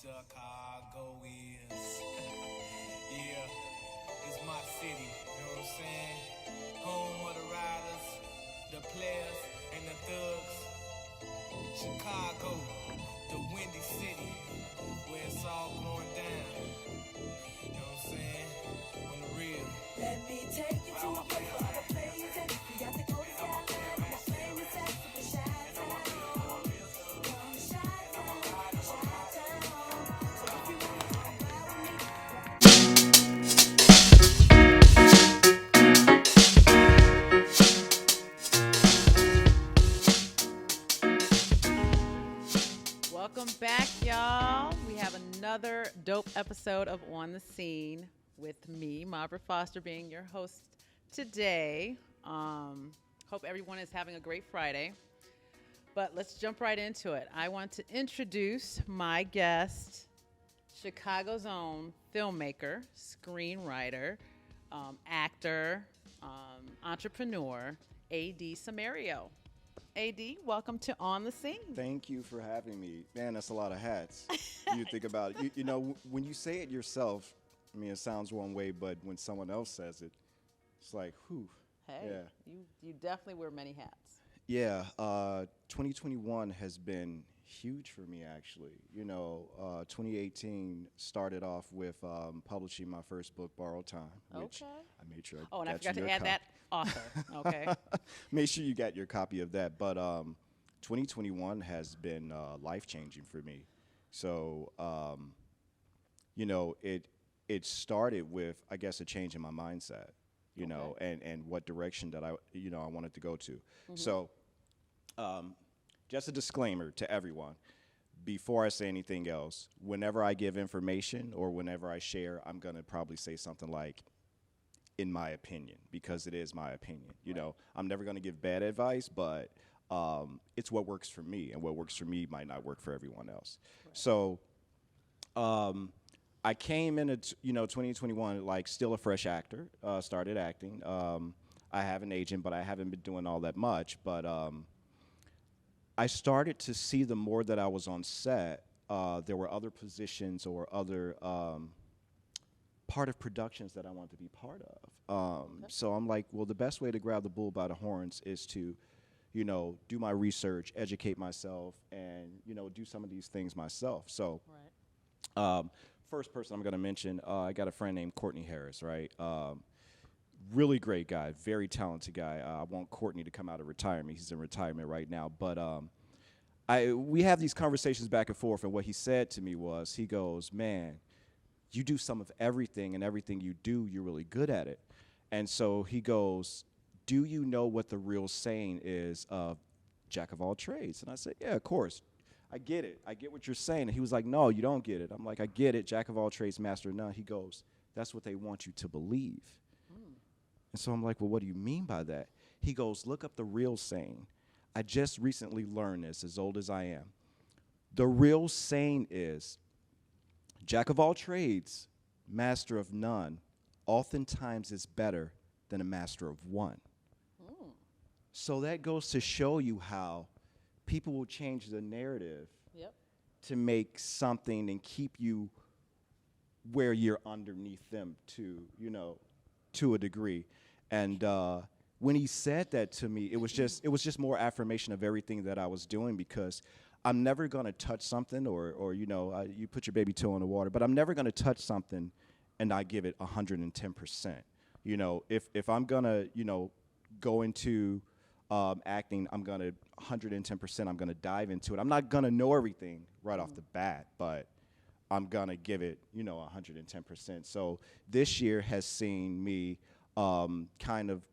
Chicago is. Yeah, it's my city, you know what I'm saying? Home of the riders, the players, and the thugs. Chicago, the windy city, where it's all going down. You know what I'm saying? On the real. Let me take you to a place where all the players at. You got to go to Skyline, and the famous act for the Chi-Town. Come to Chi-Town, Chi-Town. So if you wanna come ride with me, Welcome back, y'all. We have another dope episode of On the Scene with me, Maubra Foster, being your host today. Hope everyone is having a great Friday. But let's jump right into it. I want to introduce my guest, Chicago's own filmmaker, screenwriter, actor, entrepreneur, A.D. Sommerio. A.D., welcome to On the Scene. Thank you for having me. Man, that's a lot of hats. You think about it. You know, when you say it yourself, I mean, it sounds one way, but when someone else says it, it's like, whew. Hey, Yeah. you definitely wear many hats. Yeah, 2021 has been huge for me, actually. 2018 started off with publishing my first book, Borrowed Time, which Okay. I made sure Oh, and I got forgot you to your add that author. Okay. Make sure you got your copy of that. But 2021 has been life-changing for me. So, it started with, I guess, a change in my mindset, and what direction that I wanted to go to. Mm-hmm. So, just a disclaimer to everyone. Before I say anything else, whenever I give information or whenever I share, I'm going to probably say something like, in my opinion, because it is my opinion. I'm never going to give bad advice, but it's what works for me, and what works for me might not work for everyone else. Right. So I came into 2021 like still a fresh actor, started acting. I have an agent, but I haven't been doing all that much. But I started to see the more that I was on set, there were other positions or other part of productions that I wanted to be part of. Okay. So I'm like, well, the best way to grab the bull by the horns is to, do my research, educate myself, and, do some of these things myself. So Right. first person I'm going to mention, I got a friend named Courtney Harris, right? Really great guy, very talented guy. I want Courtney to come out of retirement. He's in retirement right now. But we have these conversations back and forth, and what he said to me was, he goes, man, you do some of everything, and everything you do, you're really good at it. And so he goes, do you know what the real saying is of jack of all trades? And I said, yeah, of course. I get it. I get what you're saying. And he was like, no, you don't get it. I'm like, I get it. Jack of all trades, master of none. He goes, that's what they want you to believe. And so I'm like, well, what do you mean by that? He goes, look up the real saying. I just recently learned this, as old as I am. The real saying is, jack of all trades, master of none, oftentimes is better than a master of one. So that goes to show you how people will change the narrative Yep. to make something and keep you where you're underneath them to a degree. And when he said that to me, it was just more affirmation of everything that I was doing, because I'm never going to touch something or you put your baby toe in the water, but I'm never going to touch something and not give it 110%. If I'm going to, go into acting, I'm going to 110%, I'm going to dive into it. I'm not going to know everything right off the bat, but I'm going to give it, 110%. So this year has seen me kind of,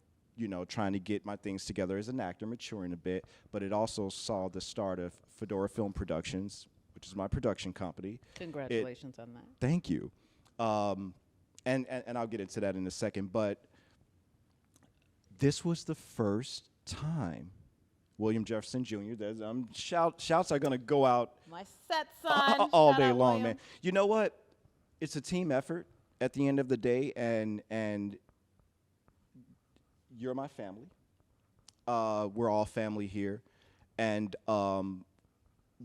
trying to get my things together as an actor, maturing a bit, but it also saw the start of Fedora Film Productions, which is my production company. Congratulations on that. Thank you. And I'll get into that in a second, but this was the first time William Jefferson Jr., shouts are going to go out My set son. all Shout day out, long, William. man. You know what? It's a team effort at the end of the day, and you're my family. We're all family here, and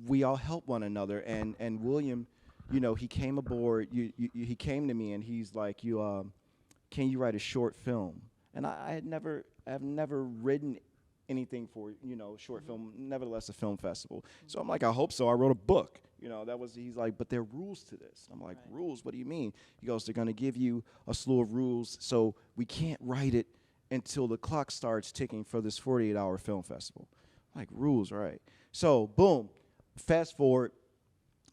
we all help one another. And William, he came aboard. He came to me and he's like, can you write a short film? And I've never written anything for, short film, nevertheless a film festival. So I'm like, I hope so. I wrote a book. He's like, but there are rules to this. I'm like, rules? What do you mean? He goes, they're going to give you a slew of rules, so we can't write it until the clock starts ticking for this 48-hour film festival. I'm like, rules, right? So, boom, fast forward,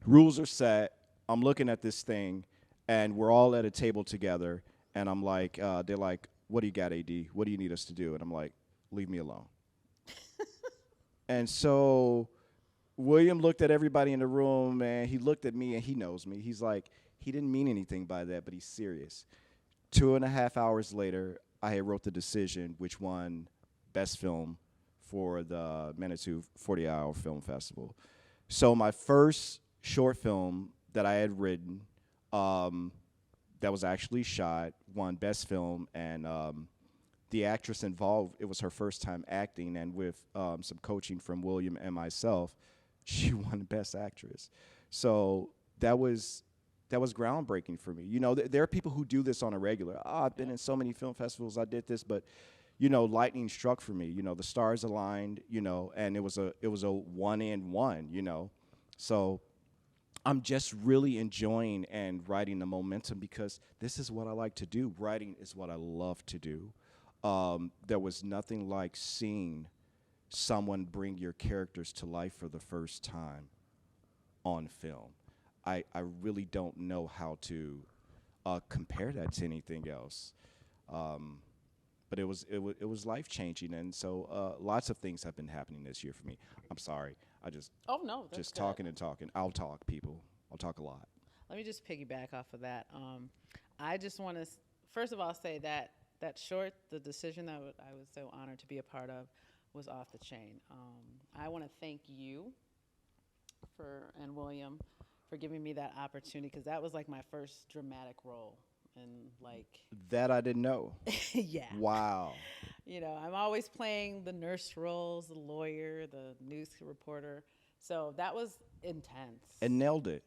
rules are set. I'm looking at this thing, and we're all at a table together, and I'm like, they're like, what do you got, AD? What do you need us to do? And I'm like, leave me alone. And so William looked at everybody in the room, and he looked at me, and he knows me. He's like, he didn't mean anything by that, but he's serious. 2.5 hours later, I had wrote the decision, which won Best Film for the Manitou 40-Hour Film Festival. So my first short film that I had written, that was actually shot, won Best Film, and the actress involved, it was her first time acting, and with some coaching from William and myself, she won Best Actress. So that was groundbreaking for me. There are people who do this on a regular. I've been in so many film festivals, I did this, but lightning struck for me. The stars aligned, and it was a 1-in-1, So I'm just really enjoying and riding the momentum because this is what I like to do. Writing is what I love to do. There was nothing like seeing someone bring your characters to life for the first time on film. I really don't know how to compare that to anything else. But it was life-changing, and so lots of things have been happening this year for me. I'm sorry. Oh, no, that's just good. talking and talking. I'll talk, people. I'll talk a lot. Let me just piggyback off of that. I just want to, first of all, say that short, the decision that I was so honored to be a part of, was off the chain. I want to thank you and William for giving me that opportunity, because that was like my first dramatic role. And that I didn't know. Yeah. Wow. I'm always playing the nurse roles, the lawyer, the news reporter. So that was intense. And nailed it.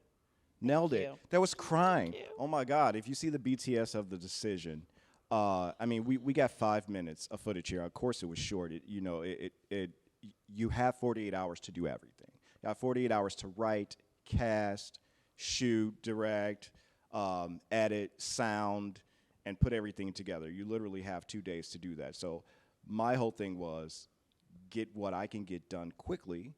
Nailed Thank it. you. That was crying. Thank you. Oh my God. If you see the BTS of the decision, we got 5 minutes of footage here. Of course it was short. You have 48 hours to do everything. You have 48 hours to write, cast, shoot, direct, edit, sound, and put everything together. You literally have 2 days to do that. So my whole thing was get what I can get done quickly,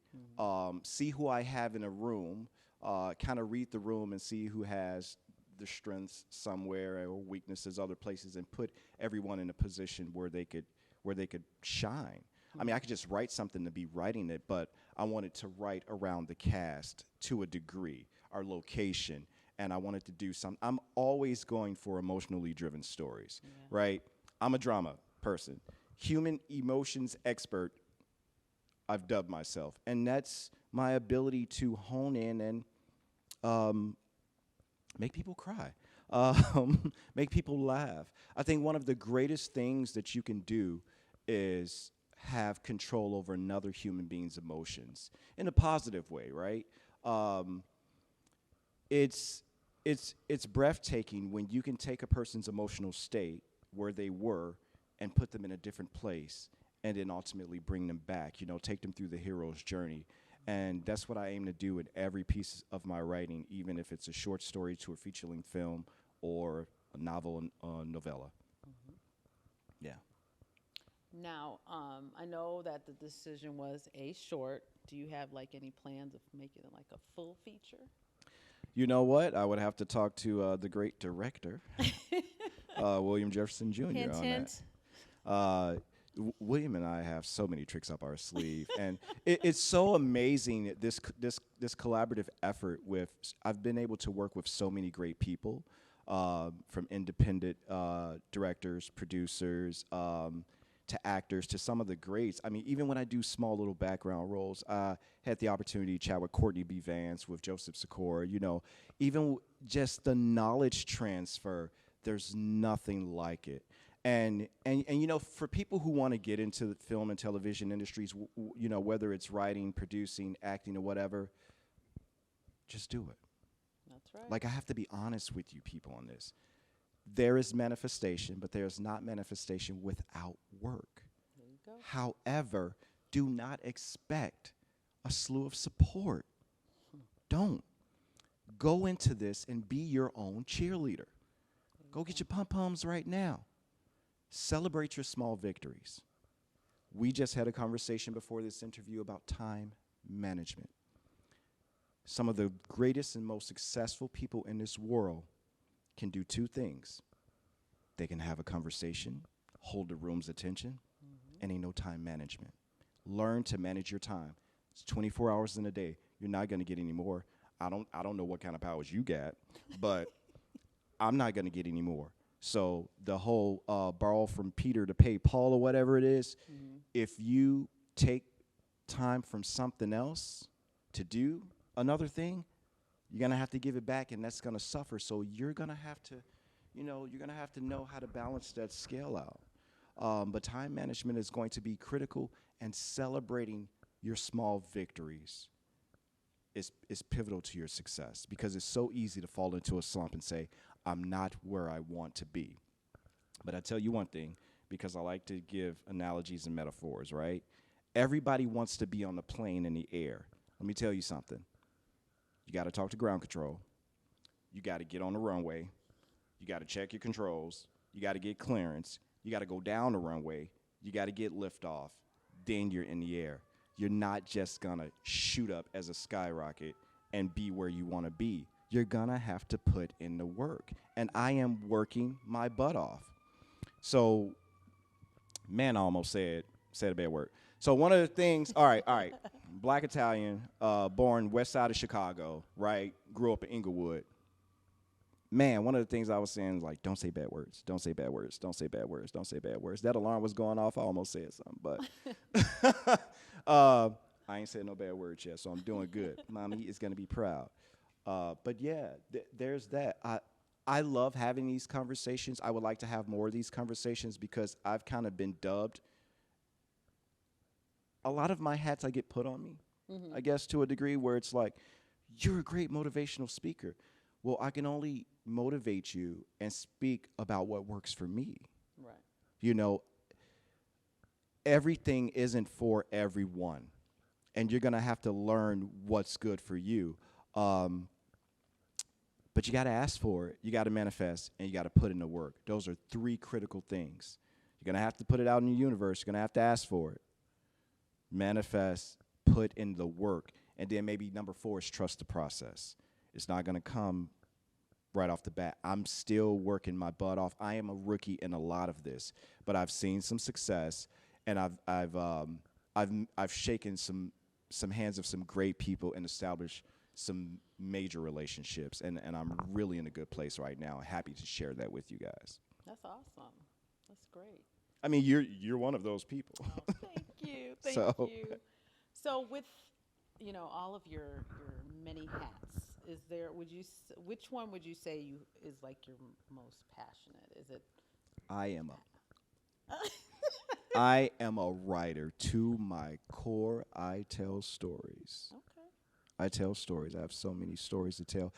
see who I have in a room, kind of read the room and see who has the strengths somewhere or weaknesses other places, and put everyone in a position where they could shine. I mean, I could just write something to be writing it, but I wanted to write around the cast to a degree, our location, and I wanted to do something. I'm always going for emotionally driven stories, right? I'm a drama person. Human emotions expert, I've dubbed myself. And that's my ability to hone in and make people cry, make people laugh. I think one of the greatest things that you can do is have control over another human being's emotions in a positive way, right? It's breathtaking when you can take a person's emotional state where they were and put them in a different place, and then ultimately bring them back, take them through the hero's journey. And that's what I aim to do in every piece of my writing, even if it's a short story to a feature-length film or a novel novella. Yeah. Now, I know that the decision was a short. Do you have any plans of making it a full feature? You know what? I would have to talk to the great director, William Jefferson Jr. Hint, on hint. that. William and I have so many tricks up our sleeve, and it's so amazing this collaborative effort with. I've been able to work with so many great people, from independent directors, producers, to actors, to some of the greats. I mean, even when I do small little background roles, I had the opportunity to chat with Courtney B. Vance, with Joseph Sikora. Even just the knowledge transfer, there's nothing like it. And for people who want to get into the film and television industries, whether it's writing, producing, acting, or whatever, just do it. No, That's right. Like, I have to be honest with you people on this. There is manifestation, but there is not manifestation without work. There you go. However, do not expect a slew of support. Don't. Go into this and be your own cheerleader. Go get your pom-poms right now. Celebrate your small victories. We just had a conversation before this interview about time management. Some of the greatest and most successful people in this world can do two things. They can have a conversation, hold the room's attention, and ain't no time management. Learn to manage your time. It's 24 hours in a day. You're not going to get any more. I don't know what kind of powers you got, but I'm not going to get any more. So the whole borrow from Peter to pay Paul or whatever it is, if you take time from something else to do another thing, you're going to have to give it back, and that's going to suffer. So you're going to have to, you're going to have to know how to balance that scale out. But time management is going to be critical, and celebrating your small victories is pivotal to your success, because it's so easy to fall into a slump and say, I'm not where I want to be. But I tell you one thing, because I like to give analogies and metaphors, right? Everybody wants to be on the plane in the air. Let me tell you something. You got to talk to ground control. You got to get on the runway. You got to check your controls. You got to get clearance. You got to go down the runway. You got to get liftoff. Then you're in the air. You're not just going to shoot up as a skyrocket and be where you want to be. You're going to have to put in the work. And I am working my butt off. So, man, I almost said a bad word. So one of the things, all right. Black Italian, born west side of Chicago, right? Grew up in Inglewood. Man, one of the things I was saying is like, don't say bad words. Don't say bad words. Don't say bad words. Don't say bad words. That alarm was going off. I almost said something, but I ain't said no bad words yet, so I'm doing good. Mommy is going to be proud. But yeah, there's that. I love having these conversations. I would like to have more of these conversations because I've kind of been dubbed. A lot of my hats I get put on me, I guess, to a degree where it's like, you're a great motivational speaker. Well, I can only motivate you and speak about what works for me. Right. Everything isn't for everyone, and you're going to have to learn what's good for you. But you got to ask for it. You got to manifest, and you got to put in the work. Those are three critical things. You're going to have to put it out in the universe. You're going to have to ask for it. Manifest, put in the work. And then maybe number 4 is trust the process. It's not going to come right off the bat. I'm still working my butt off. I am a rookie in a lot of this, but I've seen some success, and I've shaken some hands of some great people and established some major relationships, and I'm really in a good place right now. Happy to share that with you guys. That's awesome. That's great. I mean, you're one of those people. Oh, thank you. Thank you. So with all of your many hats, which one would you say is like your most passionate? Is it? I am a writer to my core. I tell stories. Okay. I tell stories. I have so many stories to tell.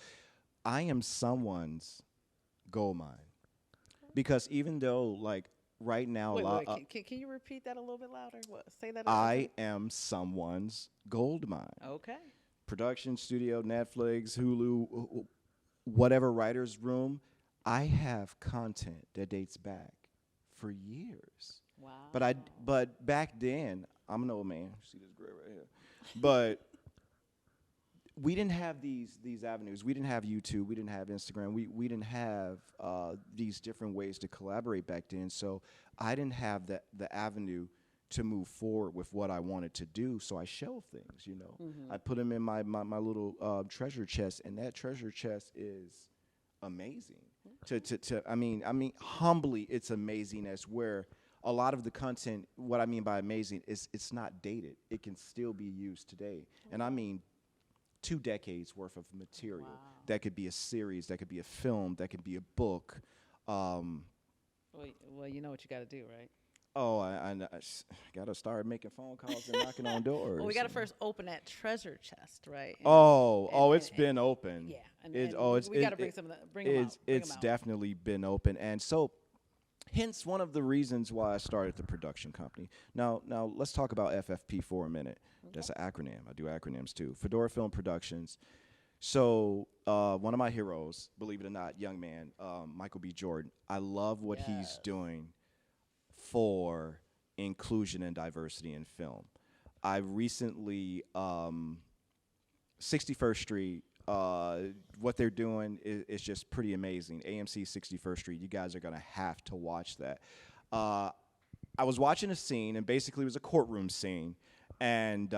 I am someone's gold mine. Okay. Because even though, like, right now, wait, can you repeat that a little bit louder? Say that. I am someone's gold mine. Okay. Production studio, Netflix, Hulu, whatever writer's room. I have content that dates back for years. Wow. But back then, I'm an old man. See this gray right here. But we didn't have these avenues. We didn't have YouTube. We didn't have Instagram. We didn't have these different ways to collaborate back then. So I didn't have the avenue to move forward with what I wanted to do. So I shelved things, I put them in my little treasure chest, and that treasure chest is amazing. I mean, humbly, it's amazing as where a lot of the content, what I mean by amazing, is it's not dated. It can still be used today. And I mean 2 decades worth of material. Wow. That could be a series, that could be a film, that could be a book. Well, you know what you got to do, right? Oh, gotta start making phone calls and knocking on doors. Well, we got to and- first open that treasure chest, right? It's been open. Yeah, and, It, and oh, we got to bring some of that, bring them out. Bring 'em it's out. definitely been open, and so hence one of the reasons why I started the production company. Now let's talk about FFP for a minute. That's an acronym. I do acronyms too. Fedora Film Productions. So one of my heroes, believe it or not, young man, Michael B. Jordan. I love what he's doing for inclusion and diversity in film. I recently, 61st Street, what they're doing is just pretty amazing. AMC 61st Street, you guys are going to have to watch that. I was watching a scene, and basically it was a courtroom scene, and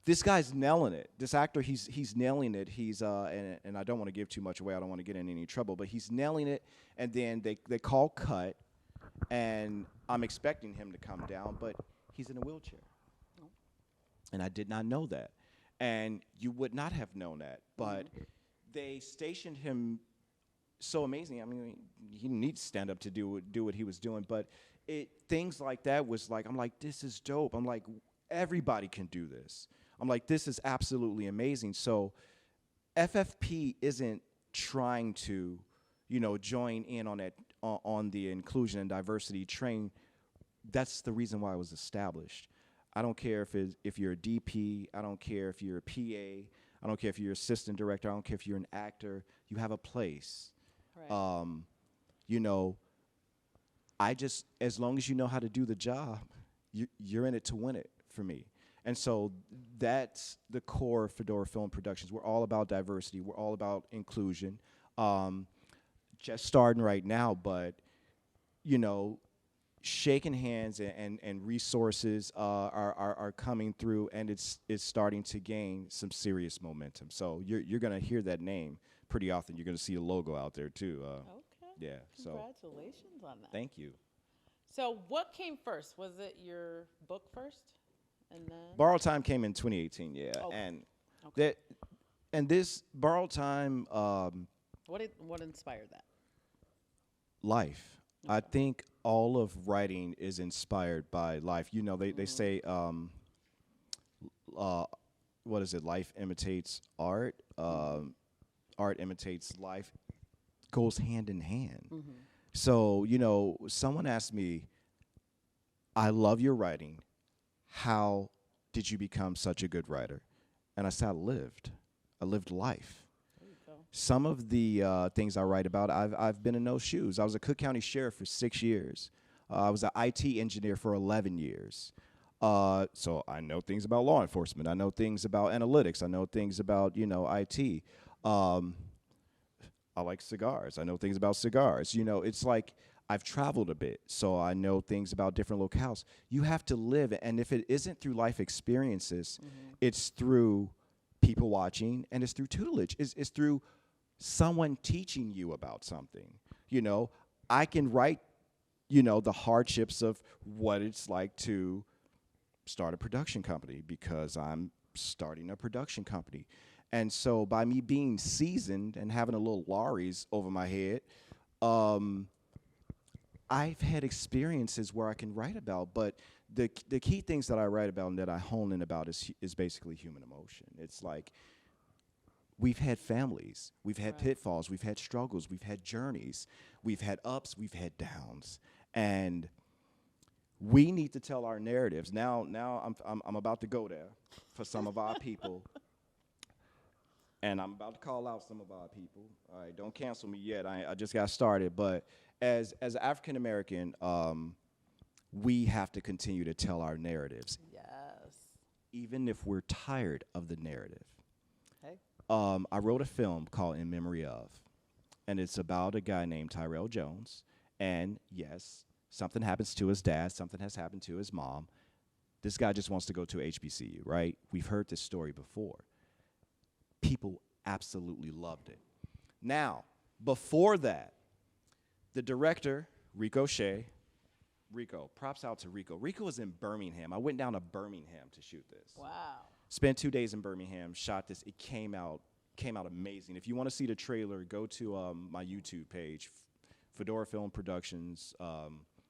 this guy's nailing it. This actor, he's nailing it. He's and I don't want to give too much away. I don't want to get in any trouble, but he's nailing it. And then they call cut, and I'm expecting him to come down, but he's in a wheelchair, and I did not know that. And you would not have known that, but they stationed him so amazing. I mean, he didn't need to stand up to do what he was doing, but things like that was like, I'm like, this is dope. I'm like, everybody can do this. I'm like, this is absolutely amazing. So FFP isn't trying to, join in on that on the inclusion and diversity train. That's the reason why it was established. I don't care if you're a DP. I don't care if you're a PA. I don't care if you're assistant director. I don't care if you're an actor. You have a place. Right. As long as you know how to do the job, you're in it to win it for me. And so that's the core of Fedora Film Productions. We're all about diversity. We're all about inclusion. Just starting right now, but, shaking hands and resources are coming through, and it's starting to gain some serious momentum. So you're going to hear that name pretty often. You're going to see a logo out there, too. Okay. Yeah. So Congratulations on that. thank you. So what came first? Was it your book first? And then Borrowed Time came in 2018, yeah. Okay. And Okay. this Borrowed Time, what inspired that? life. I think all of writing is inspired by life. They say, what is it? Life imitates art. Art imitates life. Goes hand in hand. So, someone asked me, I love your writing. How did you become such a good writer? And I said, I lived life. There you go. Some of the things I write about, I've been in those shoes. I was a Cook County sheriff for 6 years. I was an IT engineer for 11 years. So I know things about law enforcement. I know things about analytics. I know things about, IT. I like cigars. I know things about cigars. It's like I've traveled a bit, so I know things about different locales. You have to live, and if it isn't through life experiences, it's through people watching, and it's through tutelage. It's through someone teaching you about something. I can write, the hardships of what it's like to start a production company because I'm starting a production company. And so by me being seasoned and having a little lorries over my head, I've had experiences where I can write about, but the key things that I write about and that I hone in about is basically human emotion. It's like we've had families, we've had pitfalls, we've had struggles, we've had journeys, we've had ups, we've had downs, and we need to tell our narratives. Now I'm about to go there for some of our people. And I'm about to call out some of our people. All right, don't cancel me yet. I just got started. But as African American, we have to continue to tell our narratives, Yes. even if we're tired of the narrative. Okay. I wrote a film called In Memory Of, and it's about a guy named Tyrell Jones. And yes, something happens to his dad. Something has happened to his mom. This guy just wants to go to HBCU, right? We've heard this story before. People absolutely loved it. Now, before that, the director, Rico, props out to Rico. Rico was in Birmingham. I went down to Birmingham to shoot this. Wow. Spent 2 days in Birmingham, shot this. It came out amazing. If you want to see the trailer, go to my YouTube page, Fedora Film Productions.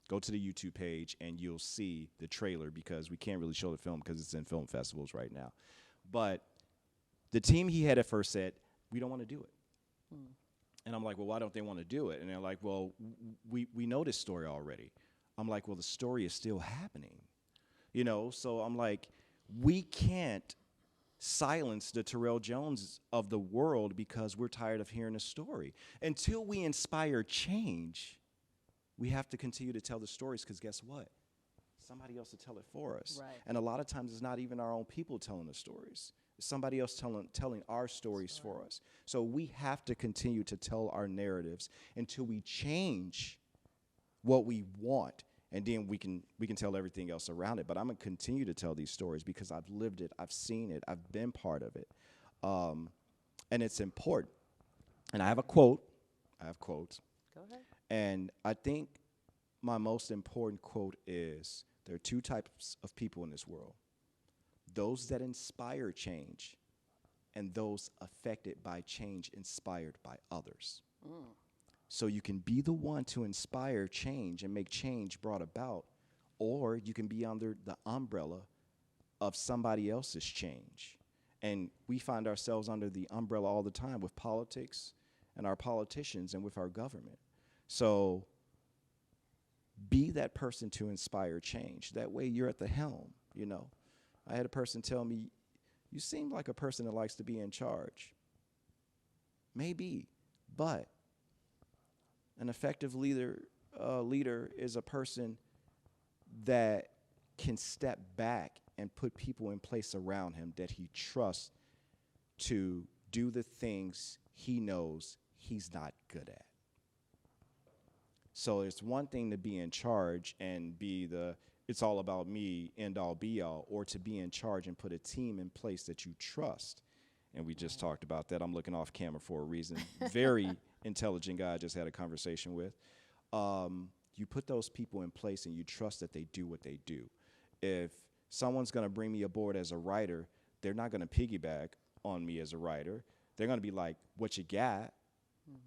Go to the YouTube page and you'll see the trailer because we can't really show the film because it's in film festivals right now. But the team he had at first said, we don't want to do it. And I'm like, well, why don't they want to do it? And they're like, well, we know this story already. I'm like, well, the story is still happening. So I'm like, we can't silence the Terrell Jones of the world because we're tired of hearing a story. Until we inspire change, we have to continue to tell the stories because guess what? Somebody else will tell it for us. Right. And a lot of times it's not even our own people telling the stories. It's somebody else telling our stories for us. So we have to continue to tell our narratives until we change what we want. And then we can tell everything else around it. But I'm going to continue to tell these stories because I've lived it. I've seen it. I've been part of it. And it's important. And I have a quote. I have quotes. Go ahead. And I think my most important quote is, there are two types of people in this world. Those that inspire change and those affected by change inspired by others. So you can be the one to inspire change and make change brought about, or you can be under the umbrella of somebody else's change. And we find ourselves under the umbrella all the time with politics and our politicians and with our government. So be that person to inspire change. That way you're at the helm, I had a person tell me, you seem like a person that likes to be in charge. Maybe, but an effective leader is a person that can step back and put people in place around him that he trusts to do the things he knows he's not good at. So it's one thing to be in charge and be it's all about me, end all be all, or to be in charge and put a team in place that you trust. And we just talked about that. I'm looking off camera for a reason. Very intelligent guy I just had a conversation with. You put those people in place and you trust that they do what they do. If someone's going to bring me aboard as a writer, they're not going to piggyback on me as a writer. They're going to be like, what you got?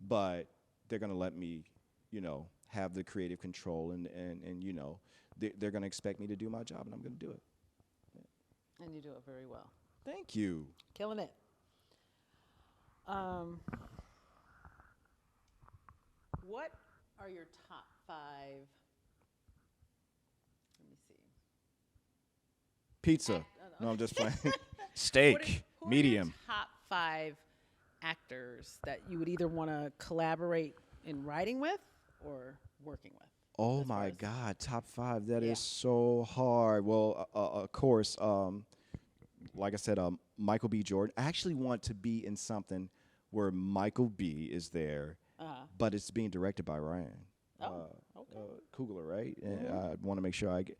But they're going to let me, have the creative control and they're going to expect me to do my job, and I'm going to do it. Yeah. And you do it very well. Thank you. Killing it. What are your top 5? Let me see. Pizza. No, I'm just playing. Who Steak. are Medium. your top 5 actors that you would either want to collaborate in writing with or working with? Oh my God, top 5. That is so hard. Well, of course, like I said, Michael B. Jordan. I actually want to be in something where Michael B. is there, but it's being directed by Ryan Coogler, right? And I want to make sure I get.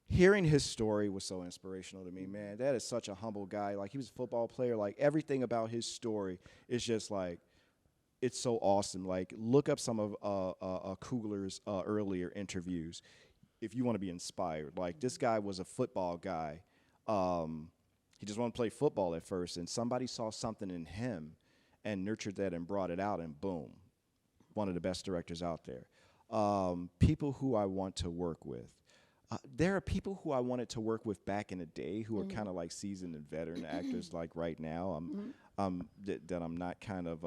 Hearing his story was so inspirational to me, man. That is such a humble guy. Like, he was a football player. Like, everything about his story is just like, it's so awesome. Like, look up some of Coogler's earlier interviews if you want to be inspired. Like, this guy was a football guy. He just wanted to play football at first, and somebody saw something in him and nurtured that and brought it out, and boom, one of the best directors out there. People who I want to work with. There are people who I wanted to work with back in the day who are kind of like seasoned and veteran actors. Like right now, that I'm not kind of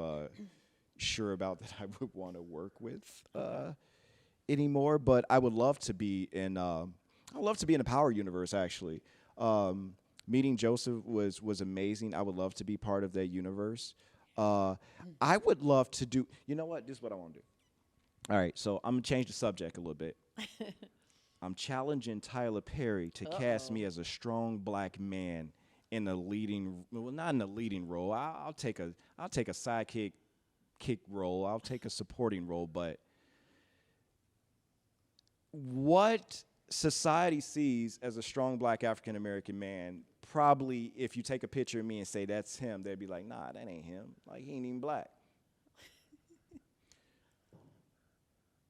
sure about that I would want to work with anymore. But I would love to be in. I would love to be in the Power universe. Actually, meeting Joseph was amazing. I would love to be part of that universe. I would love to do. You know what? This is what I want to do. All right, so I'm gonna change the subject a little bit. I'm challenging Tyler Perry to cast me as a strong black man in a leading, well, not in a leading role. I'll take a sidekick role. I'll take a supporting role. But what society sees as a strong black African American man, probably if you take a picture of me and say that's him, they'd be like, nah, that ain't him. Like, he ain't even black.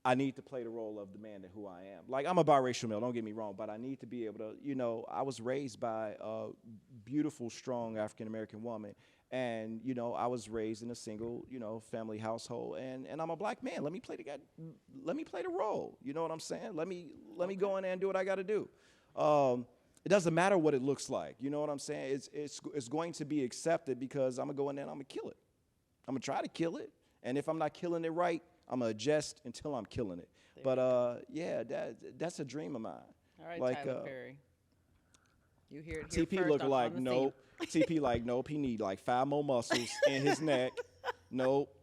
I need to play the role of the man that who I am. Like, I'm a biracial male, don't get me wrong, but I need to be able to, I was raised by a beautiful, strong African-American woman, And, you know, I was raised in a single, you know, family household, and I'm a black man. Let me play the role. You know what I'm saying? Let me go in there and do what I got to do. It doesn't matter what it looks like. You know what I'm saying? It's going to be accepted because I'm gonna go in there and I'm gonna kill it. I'm gonna try to kill it, and if I'm not killing it right, I'm gonna adjust until I'm killing it. Yeah, that's a dream of mine. All right, like, Tyler Perry. You hear it here TP first look on like the nope. TP like nope. He need like 5 more muscles in his neck. Nope.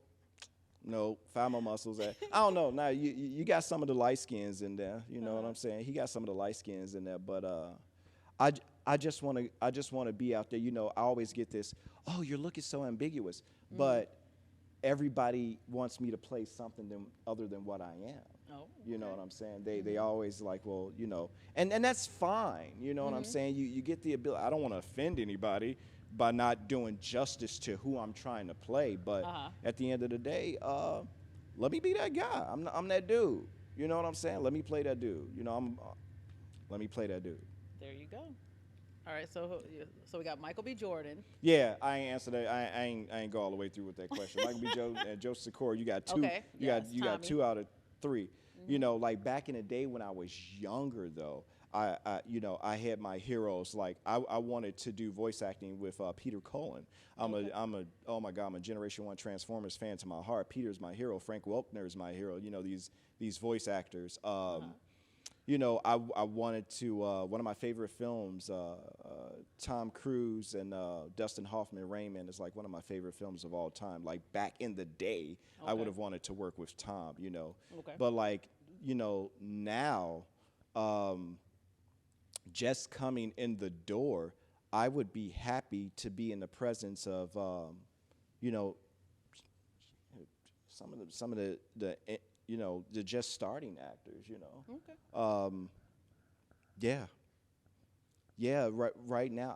5 more muscles. I don't know. Now you got some of the light skins in there. You know what I'm saying? He got some of the light skins in there. But I just want to be out there. You know, I always get this. Oh, your look is so ambiguous. But everybody wants me to play something other than what I am. Oh, you know what I'm saying? They always like, well, you know, and that's fine. You know what I'm saying? You get the ability. I don't want to offend anybody by not doing justice to who I'm trying to play. But at the end of the day, let me be that guy. I'm that dude. You know what I'm saying? Let me play that dude. You know, let me play that dude. There you go. All right, so we got Michael B. Jordan. Yeah, I ain't answered that. I ain't go all the way through with that question. Michael B. Jordan and Joe Sikora, you got 2. Okay, yes, You got Tommy. 2 out of 3. You know, like back in the day when I was younger, though, I had my heroes. Like I wanted to do voice acting with Peter Cullen. Oh my God, I'm a Generation 1 Transformers fan to my heart. Peter's my hero. Frank Welker is my hero. You know, these voice actors. You know, I wanted to, one of my favorite films, Tom Cruise and Dustin Hoffman, Rain Man, is like one of my favorite films of all time. Like back in the day, I would have wanted to work with Tom, you know. But like, you know, now, just coming in the door, I would be happy to be in the presence of, you know, some of the you know, the just starting actors, you know. Yeah. Right now,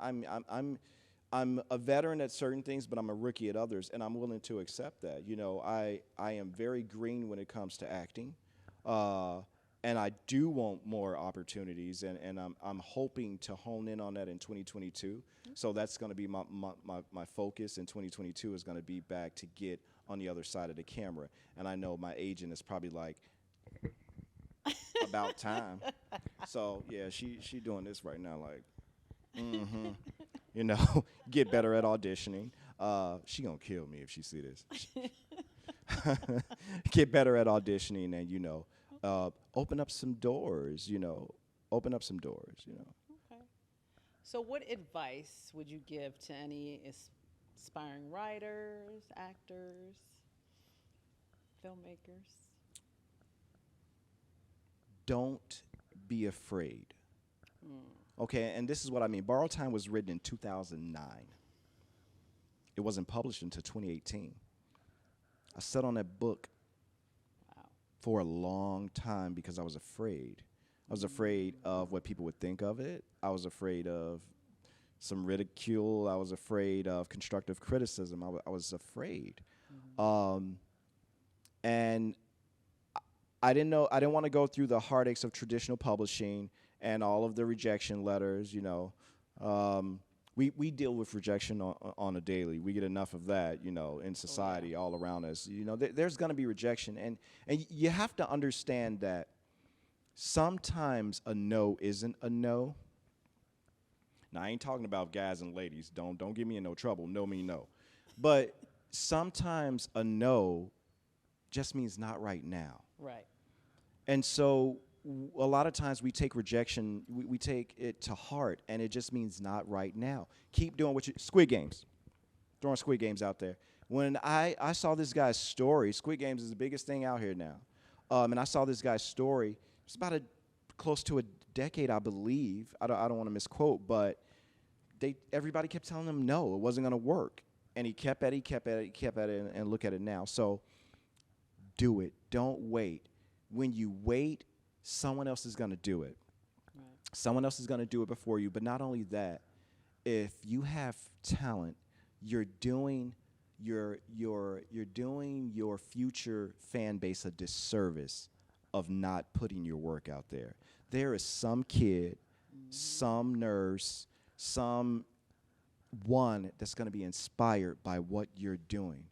I'm a veteran at certain things, but I'm a rookie at others, and I'm willing to accept that. You know, I am very green when it comes to acting, and I do want more opportunities, and I'm hoping to hone in on that in 2022. So that's going to be my focus in 2022 is going to be back to get on the other side of the camera. And I know my agent is probably like, about time. So yeah, she doing this right now, like, you know, get better at auditioning. She gonna kill me if she see this. Get better at auditioning, and you know, open up some doors. You know, open up some doors. You know. Okay. So, what advice would you give to any aspiring writers, actors, filmmakers? Don't be afraid. Okay, and this is what I mean. Borrowed Time was written in 2009. It wasn't published until 2018. I sat on that book for a long time because I was afraid. I was afraid of what people would think of it. I was afraid of some ridicule. I was afraid of constructive criticism. I was afraid. And I didn't want to go through the heartaches of traditional publishing and all of the rejection letters. You know, we deal with rejection on a daily. We get enough of that, you know, in society all around us. You know, there's going to be rejection, and you have to understand that sometimes a no isn't a no. Now I ain't talking about guys and ladies. Don't get me in no trouble. No mean no, but sometimes a no just means not right now. Right. And so a lot of times we take rejection, we take it to heart, and it just means not right now. Keep doing what you, Squid Games, throwing Squid Games out there. When I saw this guy's story, Squid Games is the biggest thing out here now. And I saw this guy's story, it's about close to a decade, I believe. I don't want to misquote, but everybody kept telling him no, it wasn't going to work. And he kept at it, and look at it now. So do it. Don't wait. When you wait, someone else is going to do it. Right. Someone else is going to do it before you. But not only that, if you have talent, you're doing your future fan base a disservice of not putting your work out there. There is some kid, some nurse, some one that's going to be inspired by what you're doing.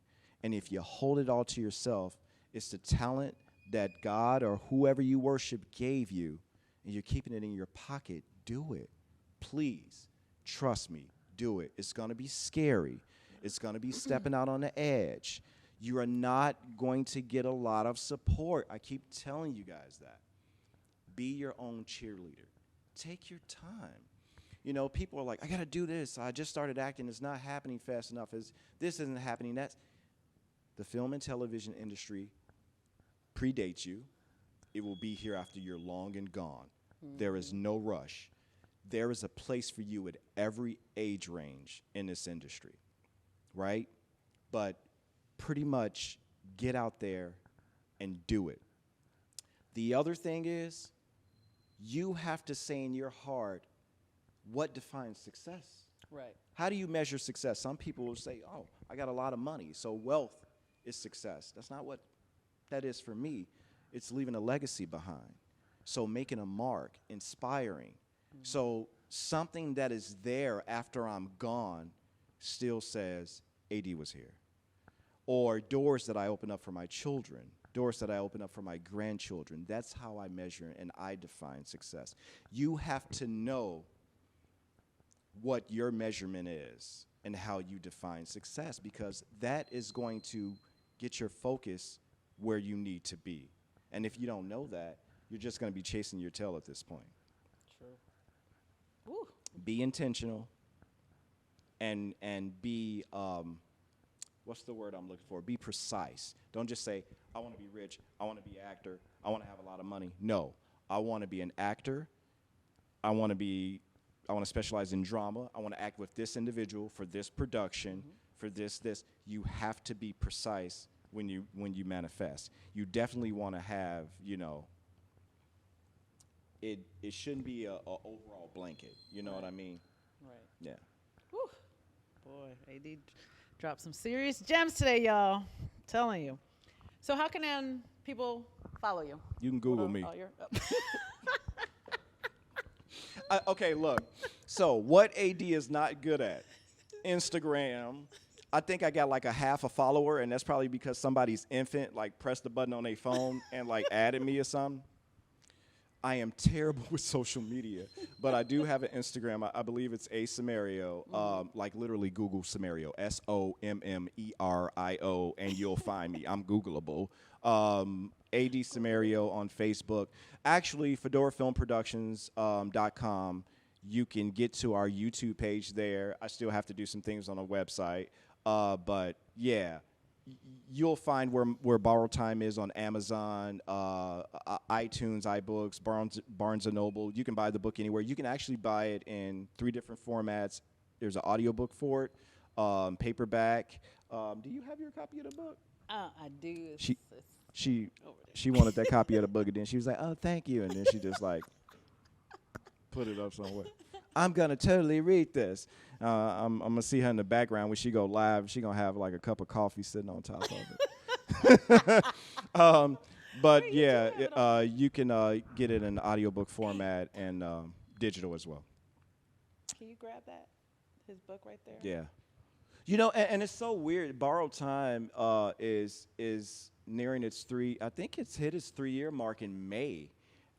And if you hold it all to yourself, it's the talent that God or whoever you worship gave you, and you're keeping it in your pocket. Do it. Please, trust me, do it. It's going to be scary. It's going to be stepping out on the edge. You are not going to get a lot of support. I keep telling you guys that. Be your own cheerleader. Take your time. You know, people are like, I got to do this. I just started acting. It's not happening fast enough. This isn't happening. That's the film and television industry predates you. It will be here after you're long and gone. There is no rush. There is a place for you at every age range in this industry, right? But pretty much get out there and do it. The other thing is, you have to say in your heart, what defines success? Right. How do you measure success? Some people will say, oh, I got a lot of money, so wealth is success. That's not what that is for me. It's leaving a legacy behind. So making a mark, inspiring. So something that is there after I'm gone still says, AD was here. Or doors that I open up for my children, doors that I open up for my grandchildren. That's how I measure and I define success. You have to know what your measurement is and how you define success, because that is going to get your focus where you need to be. And if you don't know that, you're just going to be chasing your tail at this point. True. Woo. Be intentional and be, what's the word I'm looking for? Be precise. Don't just say, I want to be rich, I want to be an actor, I want to have a lot of money. No, I want to be an actor. I want to specialize in drama. I want to act with this individual for this production, for this. You have to be precise when you manifest. You definitely want to have, you know, it shouldn't be a overall blanket. You know what I mean? Right. Yeah. Woo. Boy, AD dropped some serious gems today, y'all. Telling you. So how can people follow you? You can Google me. Oh, you're Okay, look. So what AD is not good at? Instagram. I think I got like a half a follower, and that's probably because somebody's infant like pressed the button on their phone and like added me or something. I am terrible with social media, but I do have an Instagram. I believe it's a Sommerio, like literally Google Sommerio, Sommerio, and you'll find me. I'm Googleable. AD Sommerio on Facebook. Actually, FedoraFilmProductions.com. You can get to our YouTube page there. I still have to do some things on a website, but yeah. You'll find where Borrow Time is on Amazon, iTunes, iBooks, Barnes & Noble. You can buy the book anywhere. You can actually buy it in 3 different formats. There's an audiobook for it, paperback. Do you have your copy of the book? I do. She wanted that copy of the book, and then she was like, oh, thank you. And then she just like put it up somewhere. I'm going to totally read this. I'm going to see her in the background when she go live. She going to have like a cup of coffee sitting on top of it. But yeah, you can get it in audiobook format and digital as well. Can you grab that? His book right there? Yeah. You know, and it's so weird. Borrowed Time is nearing its I think it's hit its 3-year mark in May.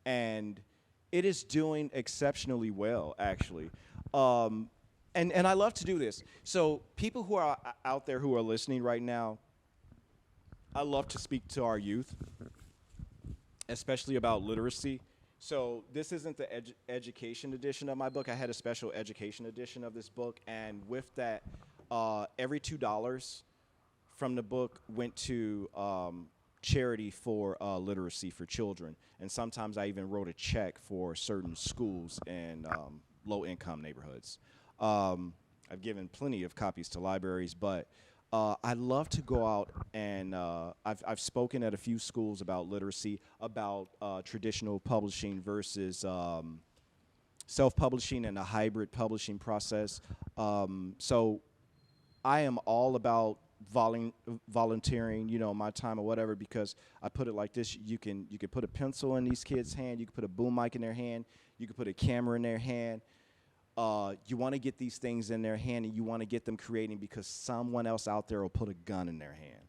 And it is doing exceptionally well, actually. And I love to do this. So people who are out there who are listening right now, I love to speak to our youth, especially about literacy. So this isn't the education edition of my book. I had a special education edition of this book. And with that, every $2 from the book went to charity for literacy for children. And sometimes I even wrote a check for certain schools in low-income neighborhoods. I've given plenty of copies to libraries, but I love to go out and I've spoken at a few schools about literacy, about traditional publishing versus self-publishing and a hybrid publishing process. So I am all about volunteering, you know, my time or whatever, because I put it like this: you can put a pencil in these kids' hand, you can put a boom mic in their hand, you can put a camera in their hand. You want to get these things in their hand, and you want to get them creating because someone else out there will put a gun in their hand.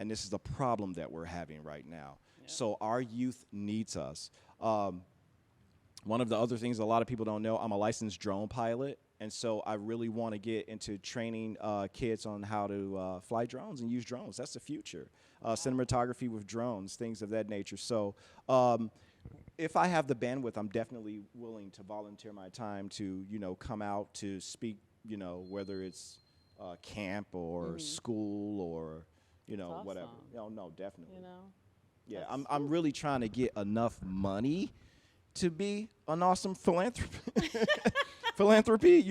And this is the problem that we're having right now. So our youth needs us. One of the other things a lot of people don't know, I'm a licensed drone pilot. And so I really want to get into training kids on how to fly drones and use drones. That's the future. Cinematography with drones, things of that nature. So if I have the bandwidth, I'm definitely willing to volunteer my time to, come out to speak, whether it's camp or school or, whatever. awesome. No, definitely. Yeah, That's I'm really trying to get enough money to be an awesome philanthropist. Philanthropist.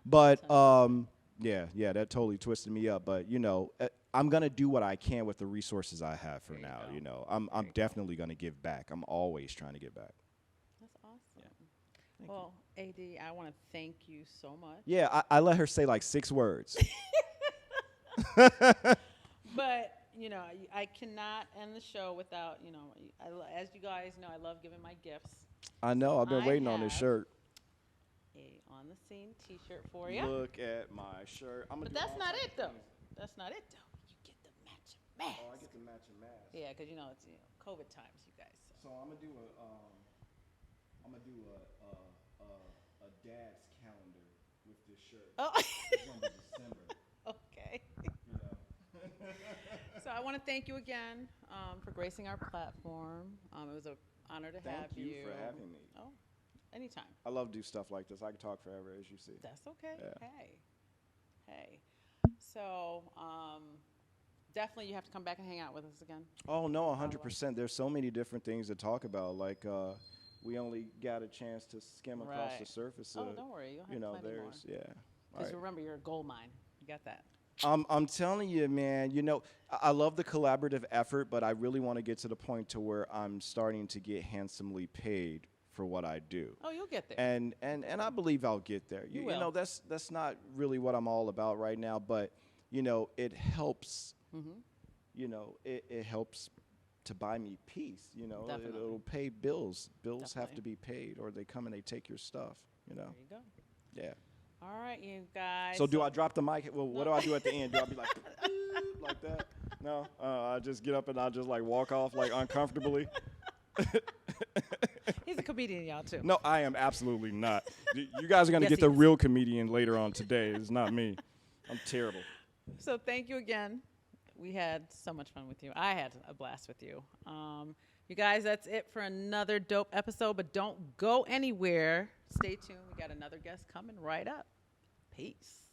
But yeah, that totally twisted me up. But I'm gonna do what I can with the resources I have for now. I'm definitely gonna give back. I'm always trying to give back. That's awesome. Well, AD, I want to thank you so much. Yeah, I let her say like 6 words. But, I cannot end the show without, as you guys know, I love giving my gifts. I know. I've been I waiting on this have shirt. A On the Scene t-shirt for you. Look at my shirt. But that's not it, though. That's not it, though. You get the matching mask. Oh, I get the matching mask. Yeah, because, it's COVID times, you guys. So I'm gonna do a dad's calendar with this shirt. Oh. It's gonna be December. Okay. So I want to thank you again for gracing our platform. It was an honor to have Thank you for having me. Oh, anytime. I love to do stuff like this. I can talk forever, as you see. That's okay. Yeah. Hey. So definitely you have to come back and hang out with us again. Oh no, 100%. There's so many different things to talk about. Like we only got a chance to skim across the surface. Oh, don't worry. You'll have plenty more. Because remember, you're a gold mine. You got that. I'm telling you, man, I love the collaborative effort, but I really want to get to the point to where I'm starting to get handsomely paid for what I do. Oh, you'll get there. And I believe I'll get there. You know, that's not really what I'm all about right now, but it helps. It helps to buy me peace. Definitely. It'll pay bills. Bills have Definitely. to be paid, or they come and they take your stuff. There you go. Yeah. All right, you guys. So do I drop the mic? Well, what do I do at the end? Do I be like like that? No, I just get up and I just like walk off like uncomfortably. He's a comedian, y'all, too. No, I am absolutely not. You guys are gonna get the real comedian later on today. It's not me. I'm terrible. So thank you again. We had so much fun with you. I had a blast with you. You guys, that's it for another dope episode, but don't go anywhere. Stay tuned. We got another guest coming right up. Peace.